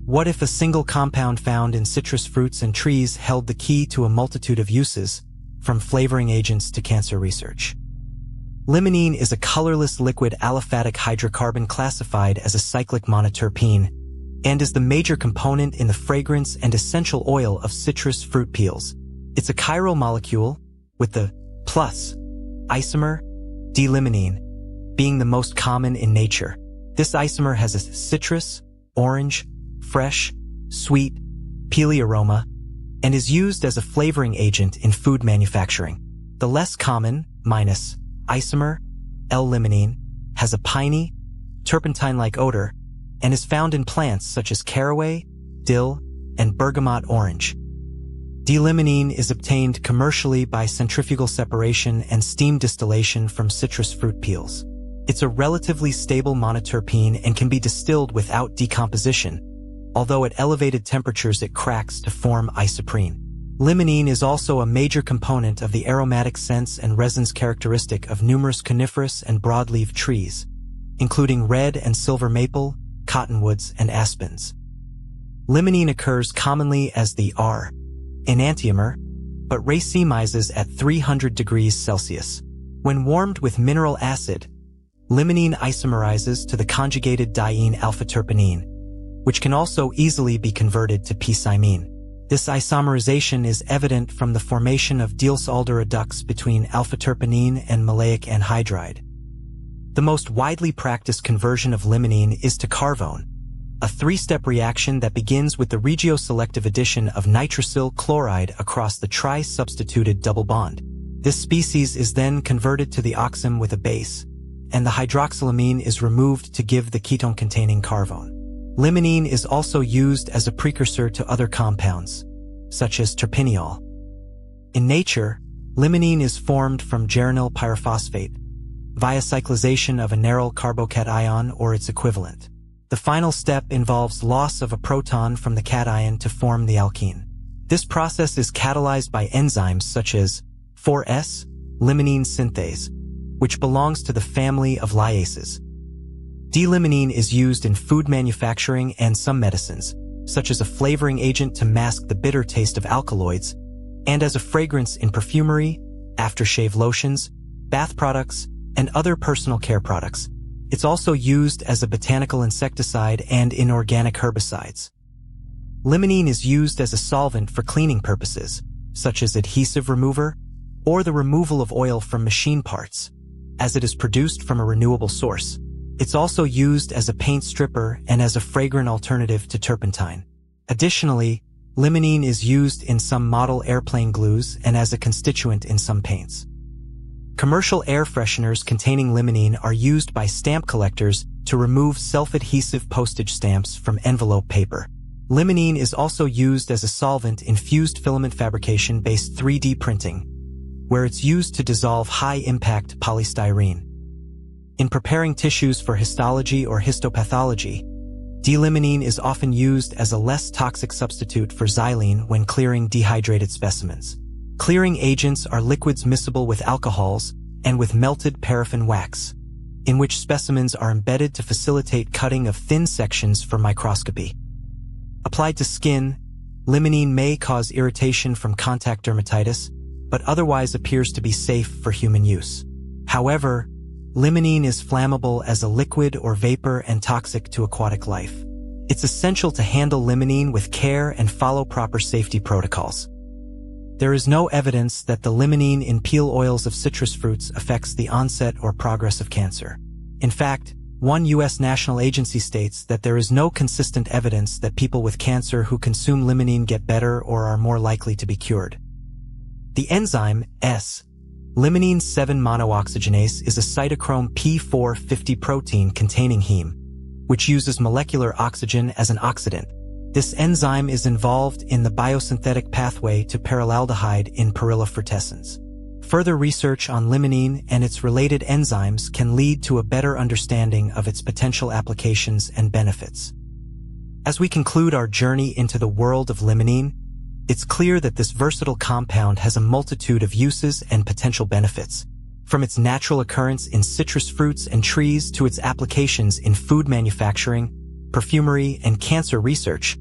What if a single compound found in citrus fruits and trees held the key to a multitude of uses, from flavoring agents to cancer research? Limonene is a colorless liquid aliphatic hydrocarbon classified as a cyclic monoterpene and is the major component in the fragrance and essential oil of citrus fruit peels. It's a chiral molecule, with the plus isomer, D-limonene, being the most common in nature. This isomer has a citrus, orange, fresh, sweet, peely aroma, and is used as a flavoring agent in food manufacturing. The less common, minus, isomer, L-limonene, has a piney, turpentine-like odor, and is found in plants such as caraway, dill, and bergamot orange. D-limonene is obtained commercially by centrifugal separation and steam distillation from citrus fruit peels. It's a relatively stable monoterpene and can be distilled without decomposition, although at elevated temperatures it cracks to form isoprene. Limonene is also a major component of the aromatic scents and resins characteristic of numerous coniferous and broadleaf trees, including red and silver maple, cottonwoods, and aspens. Limonene occurs commonly as the R enantiomer, but racemizes at 300 degrees Celsius. When warmed with mineral acid, limonene isomerizes to the conjugated diene alpha-terpenine, which can also easily be converted to p-cymene. This isomerization is evident from the formation of Diels-Alder adducts between alpha-terpenine and maleic anhydride. The most widely practiced conversion of limonene is to carvone, a three-step reaction that begins with the regioselective addition of nitrosyl chloride across the tri-substituted double bond. This species is then converted to the oxime with a base, and the hydroxylamine is removed to give the ketone-containing carvone. Limonene is also used as a precursor to other compounds, such as terpineol. In nature, limonene is formed from geranyl pyrophosphate via cyclization of a neryl carbocation or its equivalent. The final step involves loss of a proton from the cation to form the alkene. This process is catalyzed by enzymes such as 4S limonene synthase, which belongs to the family of lyases. D-limonene is used in food manufacturing and some medicines, such as a flavoring agent to mask the bitter taste of alkaloids, and as a fragrance in perfumery, aftershave lotions, bath products, and other personal care products. It's also used as a botanical insecticide and in organic herbicides. Limonene is used as a solvent for cleaning purposes, such as adhesive remover, or the removal of oil from machine parts, as it is produced from a renewable source. It's also used as a paint stripper and as a fragrant alternative to turpentine. Additionally, limonene is used in some model airplane glues and as a constituent in some paints. Commercial air fresheners containing limonene are used by stamp collectors to remove self-adhesive postage stamps from envelope paper. Limonene is also used as a solvent in fused filament fabrication-based 3D printing, where it's used to dissolve high-impact polystyrene. In preparing tissues for histology or histopathology, D-limonene is often used as a less toxic substitute for xylene when clearing dehydrated specimens. Clearing agents are liquids miscible with alcohols and with melted paraffin wax, in which specimens are embedded to facilitate cutting of thin sections for microscopy. Applied to skin, limonene may cause irritation from contact dermatitis, but otherwise appears to be safe for human use. However, limonene is flammable as a liquid or vapor and toxic to aquatic life. It's essential to handle limonene with care and follow proper safety protocols. There is no evidence that the limonene in peel oils of citrus fruits affects the onset or progress of cancer. In fact, one U.S. national agency states that there is no consistent evidence that people with cancer who consume limonene get better or are more likely to be cured. The enzyme limonene 7-monooxygenase is a cytochrome P450 protein containing heme, which uses molecular oxygen as an oxidant. This enzyme is involved in the biosynthetic pathway to paraldehyde in perilla frutescens. Further research on limonene and its related enzymes can lead to a better understanding of its potential applications and benefits. As we conclude our journey into the world of limonene, it's clear that this versatile compound has a multitude of uses and potential benefits, from its natural occurrence in citrus fruits and trees to its applications in food manufacturing, perfumery, and cancer research,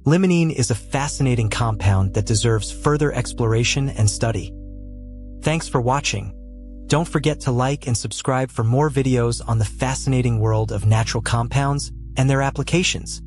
limonene is a fascinating compound that deserves further exploration and study. Thanks for watching. Don't forget to like and subscribe for more videos on the fascinating world of natural compounds and their applications.